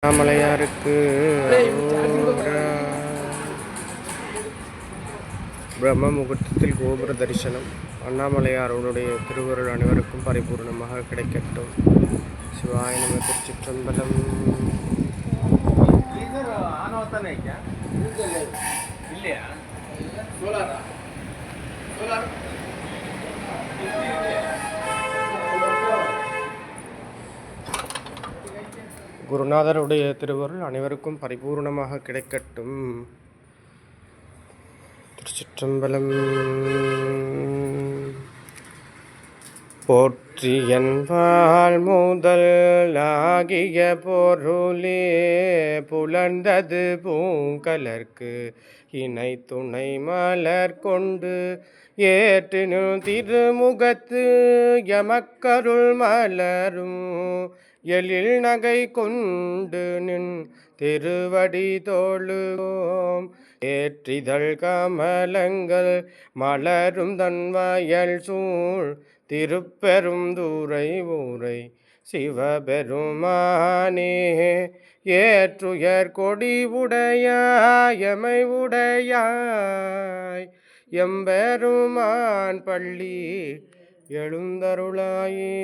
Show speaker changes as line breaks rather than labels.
அண்ணாமலையாருக்கு பிரம்ம முகூர்த்தத்தில் கோபுர தரிசனம். அண்ணாமலையாருடைய திருவருள் அனைவருக்கும் பரிபூர்ணமாக கிடைக்கட்டும். சிவாய நம. திருச்சிற்றம்பலம். குருநாதருடைய திருவருள் அனைவருக்கும் பரிபூர்ணமாக கிடைக்கட்டும். திருச்சிற்றம்பலம். போற்றி என்பால் முதல் ஆகிய பொருளே புலர்ந்தது பூங்கலர்க்கு இணை துணை மலர் கொண்டு ஏற்றினு திருமுகத்து எமக்கருள் மலரும் எழில் நகை கொண்டு நின் திருவடி தோளும் ஏற்றிதழ் கமலங்கள் மலரும் தன்வயல் சூழ் திருப்பெரும் தூரை ஊரை சிவபெருமானே ஏற்றுயர் கொடி உடையாய் எமை உடையாய் எம்பெருமான் பள்ளி எழுந்தருளாயே.